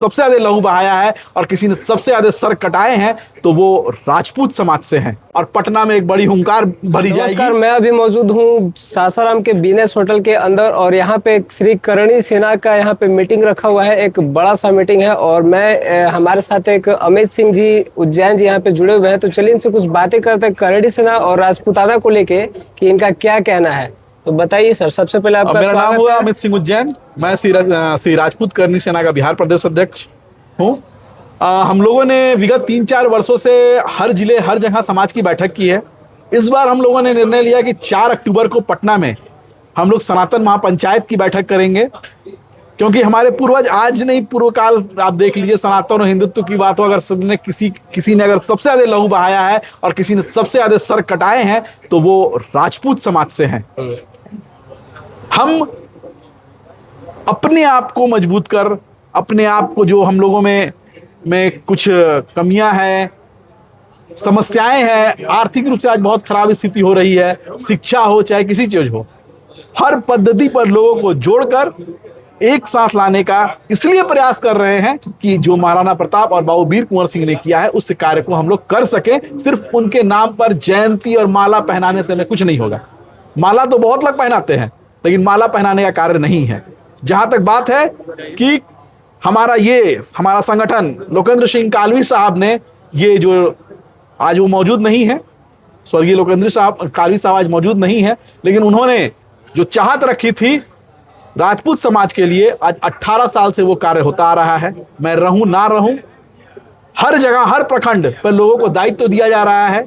सबसे ज्यादा लहू बहाया है और किसी ने सबसे ज्यादा सर कटाए हैं तो वो राजपूत समाज से हैं। और पटना में एक बड़ी हुंकार भरी जाएगी। नमस्कार, मैं अभी मौजूद हूँ सासाराम के बीनेस होटल के अंदर और यहाँ पे श्री करणी सेना का यहाँ पे मीटिंग रखा हुआ है। एक बड़ा सा मीटिंग है और मैं हमारे साथ एक अमित सिंह जी उज्जैन जी यहाँ पे जुड़े हुए हैं। तो चलिए इनसे कुछ बातें करते हैं करणी सेना और राजपूताना को लेके कि इनका क्या कहना है। तो बताइए सर, सबसे पहले आपका मेरा नाम स्वागत हुआ है। अमित सिंह उज्जैन। मैं श्री राजपूत करणी सेना का बिहार प्रदेश अध्यक्ष हूँ। हम लोगों ने विगत 3-4 वर्षों से हर जिले हर जगह समाज की बैठक की है। इस बार हम लोगों ने निर्णय लिया कि 4 अक्टूबर को पटना में हम लोग सनातन महापंचायत की बैठक करेंगे, क्योंकि हमारे पूर्वज आज नहीं पूर्व काल आप देख लीजिए, सनातन और हिंदुत्व की बात हो, अगर सबने किसी ने अगर सबसे ज्यादा लहू बहाया है और किसी ने सबसे ज्यादा सर कटाए हैं तो वो राजपूत समाज से हैं। हम अपने आप को मजबूत कर, अपने आप को जो हम लोगों में कुछ कमियां हैं, समस्याएं हैं, आर्थिक रूप से आज बहुत खराब स्थिति हो रही है, शिक्षा हो चाहे किसी चीज हो, हर पद्धति पर लोगों को जोड़कर एक साथ लाने का इसलिए प्रयास कर रहे हैं कि जो महाराणा प्रताप और बाबू वीर कुंवर सिंह ने किया है उस कार्य को हम लोग कर सके। सिर्फ उनके नाम पर जयंती और माला पहनाने से हमें कुछ नहीं होगा। माला तो बहुत लोग पहनाते हैं, लेकिन माला पहनाने का कार्य नहीं है। जहां तक बात है कि हमारा संगठन लोकेंद्र सिंह कालवी साहब ने, ये जो आज वो मौजूद नहीं है, स्वर्गीय लोकेंद्र कालवी साहब आज मौजूद नहीं है, लेकिन उन्होंने जो चाहत रखी थी राजपूत समाज के लिए, आज 18 साल से वो कार्य होता आ रहा है। मैं रहूं ना रहूं, हर जगह हर प्रखंड पर लोगों को दायित्व दिया जा रहा है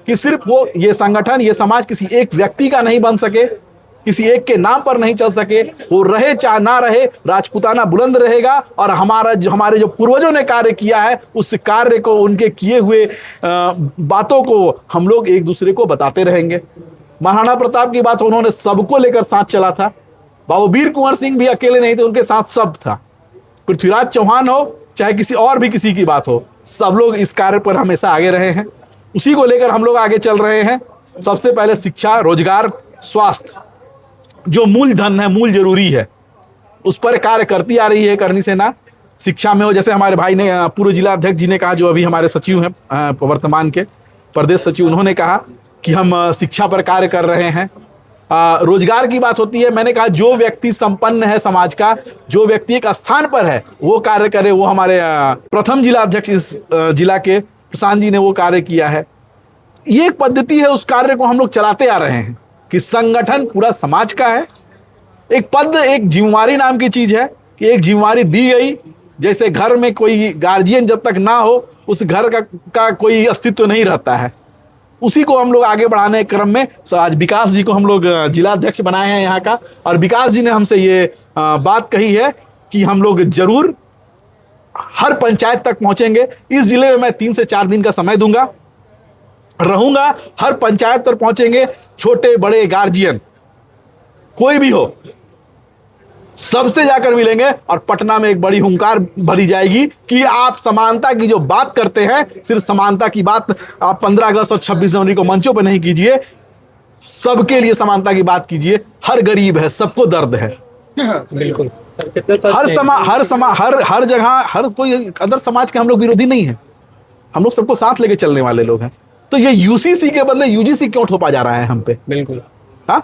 कि सिर्फ वो ये संगठन ये समाज किसी एक व्यक्ति का नहीं बन सके, किसी एक के नाम पर नहीं चल सके। वो रहे चाहे ना रहे, राजपूताना बुलंद रहेगा और हमारे जो पूर्वजों ने कार्य किया है उस कार्य को, उनके किए हुए बातों को हम लोग एक दूसरे को बताते रहेंगे। महाराणा प्रताप की बात उन्होंने सबको लेकर साथ चला था। बाबू वीर कुंवर सिंह भी अकेले नहीं थे, उनके साथ सब था। पृथ्वीराज चौहान हो चाहे किसी की बात हो, सब लोग इस कार्य पर हमेशा आगे रहे हैं। उसी को लेकर हम लोग आगे चल रहे हैं। सबसे पहले शिक्षा, रोजगार, स्वास्थ्य, जो मूल धन है, मूल जरूरी है, उस पर कार्य करती आ रही है करणी सेना। शिक्षा में हो, जैसे हमारे भाई ने पूर्व जिला अध्यक्ष जी ने कहा, जो अभी हमारे सचिव हैं वर्तमान के प्रदेश सचिव, उन्होंने कहा कि हम शिक्षा पर कार्य कर रहे हैं। रोजगार की बात होती है, मैंने कहा जो व्यक्ति संपन्न है समाज का, जो व्यक्ति एक स्थान पर है वो कार्य करे। वो हमारे प्रथम जिला अध्यक्ष इस जिला के प्रशांत जी ने वो कार्य किया है। ये एक पद्धति है, उस कार्य को हम लोग चलाते आ रहे हैं कि संगठन पूरा समाज का है। एक पद, एक जिम्मेवारी नाम की चीज है कि एक जिम्मेवारी दी गई। जैसे घर में कोई गार्जियन जब तक ना हो उस घर का कोई अस्तित्व नहीं रहता है। उसी को हम लोग आगे बढ़ाने के क्रम में आज विकास जी को हम लोग जिला अध्यक्ष बनाए हैं यहाँ का, और विकास जी ने हमसे ये बात कही है कि हम लोग जरूर हर पंचायत तक पहुंचेंगे। इस जिले में मैं 3 से 4 दिन का समय दूंगा, रहूंगा, हर पंचायत पर पहुंचेंगे। छोटे बड़े गार्जियन कोई भी हो, सबसे जाकर मिलेंगे और पटना में एक बड़ी हुंकार भरी जाएगी कि आप समानता की जो बात करते हैं, सिर्फ समानता की बात आप 15 अगस्त और 26 जनवरी को मंचों पर नहीं कीजिए, सबके लिए समानता की बात कीजिए। हर गरीब है, सबको दर्द है। बिल्कुल, हर जगह, हर कोई अदर समाज के हम लोग विरोधी नहीं है, हम लोग सबको साथ लेके चलने वाले लोग हैं। तो ये यूसीसी के बदले यूजीसी क्यों थोपा जा रहा है हम पे? बिल्कुल। हाँ,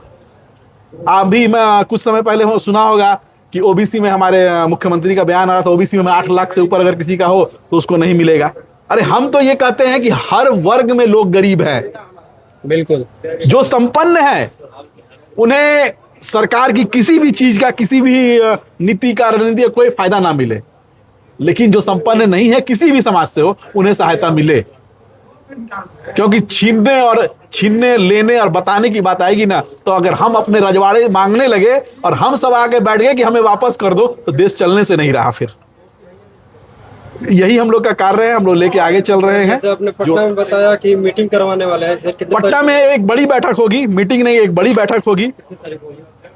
अभी मैं कुछ समय पहले सुना होगा कि ओबीसी में हमारे मुख्यमंत्री का बयान आ रहा था, ओबीसी में 8 लाख से ऊपर अगर किसी का हो तो उसको नहीं मिलेगा। अरे हम तो ये कहते हैं कि हर वर्ग में लोग गरीब हैं। बिल्कुल, जो संपन्न है उन्हें सरकार की किसी भी चीज का, किसी भी नीति का, रणनीति का कोई फायदा ना मिले, लेकिन जो संपन्न नहीं है किसी भी समाज से हो उन्हें सहायता मिले। क्योंकि छीनने लेने और बताने की बात आएगी ना, तो अगर हम अपने रजवाड़े मांगने लगे और हम सब आके बैठ गए कि हमें वापस कर दो, तो देश चलने से नहीं रहा। फिर यही हम लोग का कार्य है, हम लोग लेके आगे चल रहे हैं। आपने पटना में बताया कि मीटिंग करवाने वाले हैं, पटना में एक बड़ी बैठक होगी, मीटिंग नहीं, एक बड़ी बैठक होगी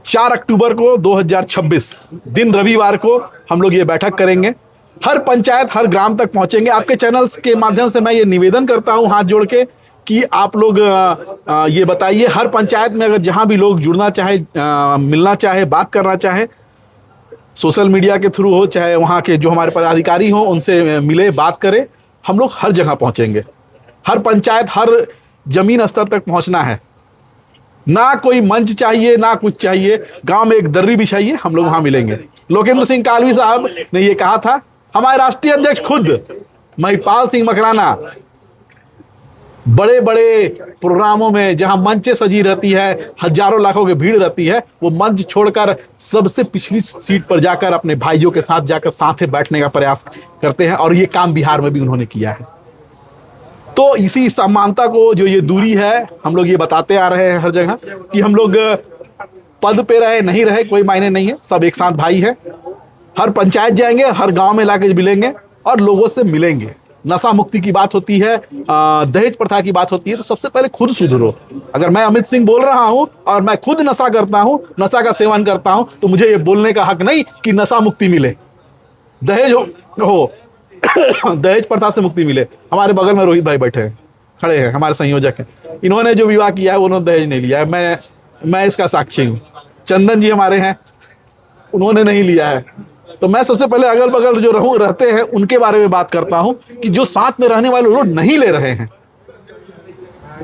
4 अक्टूबर को 2026 दिन रविवार को हम लोग ये बैठक करेंगे। हर पंचायत हर ग्राम तक पहुंचेंगे। आपके चैनल्स के माध्यम से मैं ये निवेदन करता हूं हाथ जोड़ के कि आप लोग ये बताइए, हर पंचायत में अगर जहां भी लोग जुड़ना चाहे, मिलना चाहे, बात करना चाहे, सोशल मीडिया के थ्रू हो, चाहे वहाँ के जो हमारे पदाधिकारी हों उनसे मिले, बात करें। हम लोग हर जगह पहुँचेंगे, हर पंचायत, हर जमीन स्तर तक पहुँचना है। ना कोई मंच चाहिए, ना कुछ चाहिए, गांव में एक दर्री बिछाइए, हम लोग वहां मिलेंगे। लोकेंद्र सिंह कालवी साहब ने ये कहा था, हमारे राष्ट्रीय अध्यक्ष खुद महिपाल सिंह मकराना बड़े बड़े प्रोग्रामों में जहां मंचे सजी रहती है, हजारों लाखों की भीड़ रहती है, वो मंच छोड़कर सबसे पिछली सीट पर जाकर अपने भाइयों के साथ जाकर साथ बैठने का प्रयास करते हैं, और ये काम बिहार में भी उन्होंने किया है। तो इसी समानता को, जो ये दूरी है, हम लोग ये बताते आ रहे हैं हर जगह कि हम लोग पद पे रहे नहीं रहे कोई मायने नहीं है, सब एक साथ भाई है। हर पंचायत जाएंगे, हर गांव में लाके मिलेंगे और लोगों से मिलेंगे। नशा मुक्ति की बात होती है, दहेज प्रथा की बात होती है, तो सबसे पहले खुद सुधरो। अगर मैं अमित सिंह बोल रहा हूं और मैं खुद नशा करता हूं, नशा का सेवन करता हूं, तो मुझे ये बोलने का हक नहीं कि नशा मुक्ति मिले, दहेज हो दहेज प्रथा से मुक्ति मिले। हमारे बगल में रोहित भाई बैठे हैं, खड़े हैं, हमारे संयोजक हैं। इन्होंने जो विवाह किया है उन्होंने दहेज नहीं लिया है, मैं इसका साक्षी हूँ। चंदन जी हमारे हैं, उन्होंने नहीं लिया है। तो मैं सबसे पहले अगल बगल जो रहते हैं उनके बारे में बात करता हूं कि जो साथ में रहने वाले लोग नहीं ले रहे हैं।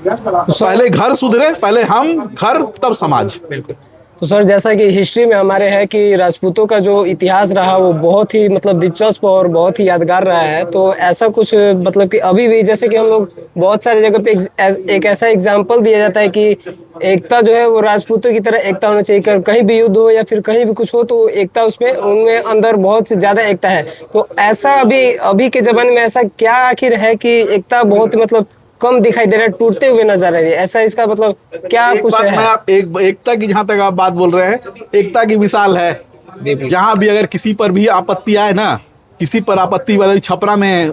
पहले घर सुधरे, पहले हम, घर, तब समाज। बिल्कुल। तो सर, जैसा कि हिस्ट्री में हमारे है कि राजपूतों का जो इतिहास रहा वो बहुत ही मतलब दिलचस्प और बहुत ही यादगार रहा है। तो ऐसा कुछ मतलब कि अभी भी, जैसे कि हम लोग बहुत सारी जगह पे एक ऐसा एग्जाम्पल दिया जाता है कि एकता जो है वो राजपूतों की तरह एकता होना चाहिए। कहीं भी युद्ध हो या फिर कहीं भी कुछ हो तो एकता उसमें, उनमें अंदर बहुत ज्यादा एकता है। तो ऐसा अभी के जमाने में ऐसा क्या आखिर है कि एकता बहुत मतलब कम दिखाई दे रहा है, टूटते हुए नजर आ रही है? ऐसा इसका मतलब क्या कुछ है? मैं आप एकता की, जहां तक आप बात बोल रहे हैं, एकता की मिसाल है। जहां भी अगर किसी पर भी आपत्ति आए ना, किसी पर आपत्ति, छपरा में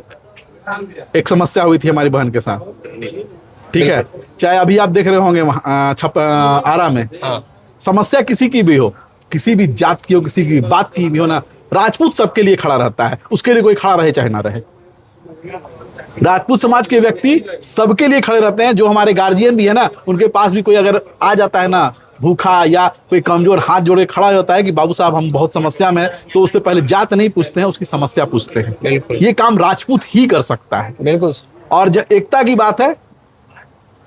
एक समस्या हुई थी हमारी बहन के साथ, ठीक है, चाहे अभी आप देख रहे होंगे आरा में, समस्या किसी की भी हो, किसी भी जात की हो, किसी की बात की भी हो ना, राजपूत सबके लिए खड़ा रहता है। उसके लिए कोई खड़ा रहे चाहे ना रहे, राजपूत समाज के व्यक्ति सबके लिए खड़े रहते हैं। जो हमारे गार्जियन भी है ना, उनके पास भी कोई अगर आ जाता है ना भूखा या कोई कमजोर, हाथ जोड़े खड़ा होता है कि बाबू साहब हम बहुत समस्या में हैं, तो उससे पहले जात नहीं पूछते हैं, उसकी समस्या पूछते हैं। बिल्कुल, ये काम राजपूत ही कर सकता है। बिल्कुल। और जब एकता की बात है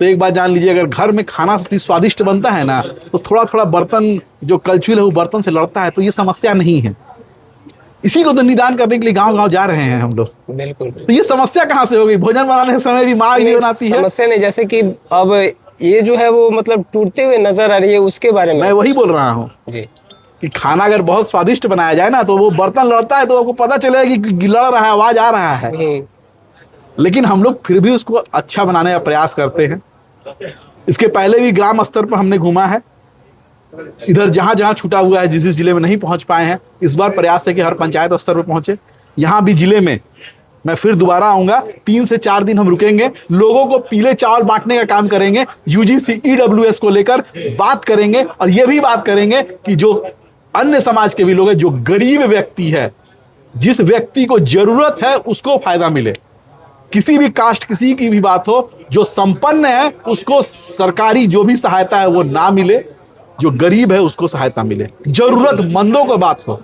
तो एक बात जान लीजिए, अगर घर में खाना भी स्वादिष्ट बनता है ना, तो थोड़ा थोड़ा बर्तन जो कलछुल है वो बर्तन से लड़ता है, तो ये समस्या नहीं है। इसी को तो निदान करने के लिए गांव गांव जा रहे हैं हम लोग। बिल्कुल। तो ये समस्या कहाँ से हो गई? भोजन बनाने के समय भी माँ भी बनाती है। समस्या नहीं, जैसे कि अब ये जो है वो मतलब टूटते हुए नजर आ रही है, उसके बारे में मैं वही बोल रहा हूँ जी, कि खाना अगर बहुत स्वादिष्ट बनाया जाए ना, तो वो बर्तन लड़ता है तो आपको पता चलेगा कि लड़ रहा है, आवाज आ रहा है। लेकिन हम लोग फिर भी उसको अच्छा बनाने का प्रयास करते हैं। इसके पहले भी ग्राम स्तर पर हमने घूमा है, इधर जहां जहां छूटा हुआ है, जिस जिले में नहीं पहुंच पाए हैं, इस बार प्रयास है कि हर पंचायत स्तर पर पहुंचे। यहाँ भी जिले में मैं फिर दोबारा आऊंगा, 3 से 4 दिन हम रुकेंगे, लोगों को पीले चावल बांटने का काम करेंगे, यूजीसी ईडब्ल्यूएस को लेकर बात करेंगे, और ये भी बात करेंगे कि जो अन्य समाज के भी लोग हैं, जो गरीब व्यक्ति है, जिस व्यक्ति को जरूरत है उसको फायदा मिले। किसी भी कास्ट, किसी की भी बात हो, जो संपन्न है उसको सरकारी जो भी सहायता है वो ना मिले, जो गरीब है उसको सहायता मिले, जरूरतमंदों को बात हो।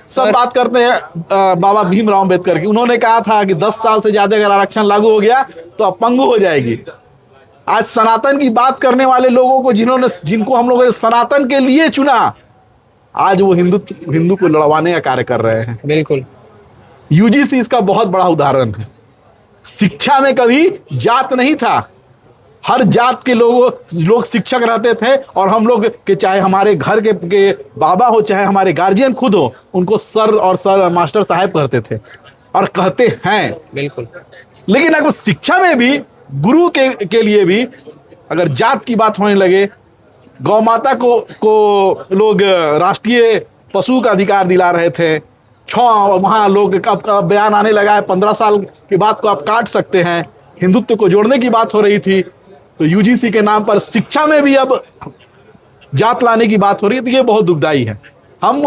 सब बात करते हैं बाबा भीमराव अम्बेडकर की। उन्होंने कहा था कि 10 साल से ज्यादा अगर आरक्षण लागू हो गया तो अपंगु हो जाएगी। आज सनातन की बात करने वाले लोगों को, जिनको हम लोगों ने सनातन के लिए चुना, आज वो हिंदू को लड़वाने का कार्य कर रहे हैं। बिल्कुल। यूजीसी इसका बहुत बड़ा उदाहरण है। शिक्षा में कभी जात नहीं था, हर जात के लोग शिक्षक रहते थे, और हम लोग के, चाहे हमारे घर के बाबा हो, चाहे हमारे गार्जियन खुद हो, उनको सर और सर मास्टर साहब कहते थे और कहते हैं। बिल्कुल। लेकिन अगर शिक्षा में भी, गुरु के लिए भी अगर जात की बात होने लगे, गौ माता को लोग राष्ट्रीय पशु का अधिकार दिला रहे थे, वहां लोग का बयान आने लगा है 15 साल के बाद को आप काट सकते हैं, हिंदुत्व को जोड़ने की बात हो रही थी, तो यूजीसी के नाम पर शिक्षा में भी अब जात लाने की बात हो रही है। तो ये बहुत दुखदाई है। हम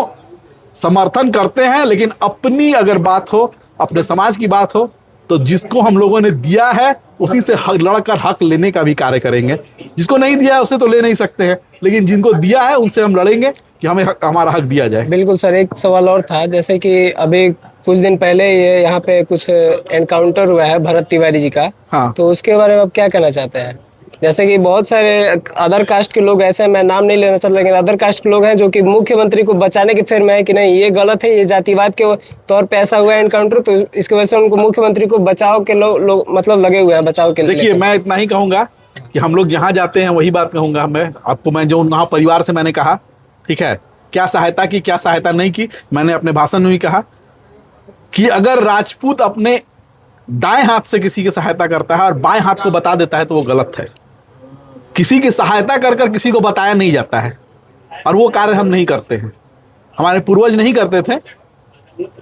समर्थन करते हैं, लेकिन अपनी अगर बात हो, अपने समाज की बात हो, तो जिसको हम लोगों ने दिया है उसी से लड़कर हक लेने का भी कार्य करेंगे। जिसको नहीं दिया है उससे तो ले नहीं सकते हैं, लेकिन जिनको दिया है उनसे हम लड़ेंगे, कि हमें हमारा हक दिया जाए। बिल्कुल सर, एक सवाल और था, जैसे कि अभी कुछ दिन पहले ये यहाँ पे कुछ एनकाउंटर हुआ है भरत तिवारी जी का। हाँ। तो उसके बारे में आप क्या कहना चाहते हैं? जैसे कि बहुत सारे अदर कास्ट के लोग ऐसे हैं, मैं नाम नहीं लेना चाहता, लेकिन अदर कास्ट के लोग हैं जो कि मुख्यमंत्री को बचाने के फेर में है कि नहीं ये गलत है, ये जातिवाद के तौर पे ऐसा हुआ है एनकाउंटर, तो इसकी वजह से उनको मुख्यमंत्री को बचाव के लोग मतलब लगे हुए हैं, बचाव के लिए। देखिए, मैं इतना ही कहूंगा कि हम लोग जहां जाते हैं वही बात कहूंगा मैं आपको। मैं जो वहां परिवार से मैंने कहा, ठीक है, क्या सहायता की क्या सहायता नहीं की, मैंने अपने भाषण में भी कहा कि अगर राजपूत अपने दाएं हाथ से किसी की सहायता करता है और बाएं हाथ को बता देता है तो वो गलत है। किसी की सहायता कर कर किसी को बताया नहीं जाता है, और वो कार्य हम नहीं करते हैं, हमारे पूर्वज नहीं करते थे।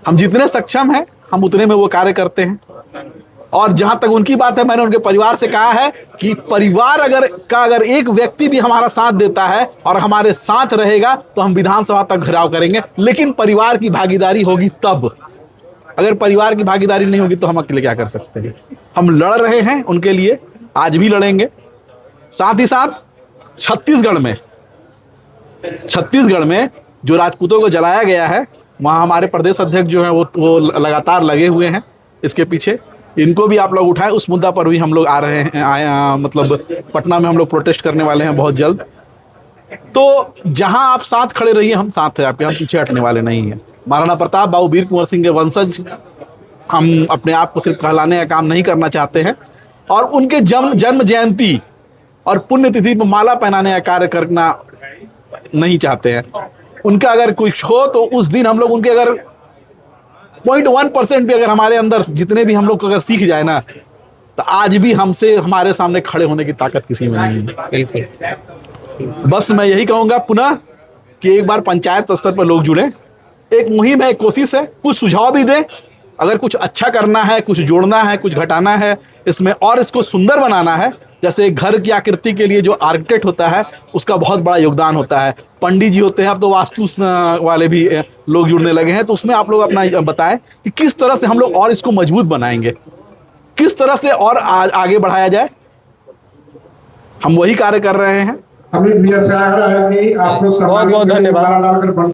हम जितने सक्षम हैं हम उतने में वो कार्य करते हैं। और जहां तक उनकी बात है, मैंने उनके परिवार से कहा है कि परिवार अगर एक व्यक्ति भी हमारा साथ देता है और हमारे साथ रहेगा तो हम विधानसभा तक घेराव करेंगे, लेकिन परिवार की भागीदारी होगी तब। अगर परिवार की भागीदारी नहीं होगी तो हम अकेले क्या कर सकते हैं। हम लड़ रहे हैं उनके लिए, आज भी लड़ेंगे। साथ ही साथ छत्तीसगढ़ में जो राजपूतों को जलाया गया है, वहाँ हमारे प्रदेश अध्यक्ष जो हैं वो लगातार लगे हुए हैं इसके पीछे। इनको भी आप लोग उठाएं, उस मुद्दा पर भी हम लोग आ रहे हैं, मतलब पटना में हम लोग प्रोटेस्ट करने वाले हैं बहुत जल्द। तो जहां आप साथ खड़े रहिए, हम साथ हैं आपके, हम पीछे हटने वाले नहीं हैं। महाराणा प्रताप, बाबू वीर कुंवर सिंह के वंशज हम अपने आप को सिर्फ कहलाने का काम नहीं करना चाहते हैं, और उनके जन्म जयंती और पुण्यतिथि पर माला पहनाने का कार्य करना नहीं चाहते हैं। उनका अगर कुछ हो तो उस दिन हम लोग उनके अगर 0.1% भी अगर हमारे अंदर जितने भी हम लोग अगर सीख जाए ना, तो आज भी हमारे सामने खड़े होने की ताकत किसी में नहीं है। बिल्कुल। बस मैं यही कहूंगा पुनः कि एक बार पंचायत स्तर पर लोग जुड़े, एक मुहिम है, एक कोशिश है, कुछ सुझाव भी दें। अगर कुछ अच्छा करना है, कुछ जोड़ना है, कुछ घटाना है इसमें और इसको सुंदर बनाना है, जैसे घर की आकृति के लिए जो आर्किटेक्ट होता है उसका बहुत बड़ा योगदान होता है, पंडित जी होते हैं, अब तो वास्तु वाले भी लोग जुड़ने लगे हैं। तो उसमें आप लोग अपना बताएं कि किस तरह से हम लोग और इसको मजबूत बनाएंगे, किस तरह से और आगे बढ़ाया जाए। हम वही कार्य कर रहे हैं। अमित भैया से आग्रह है कि आपको बहुत बहुत धन्यवाद।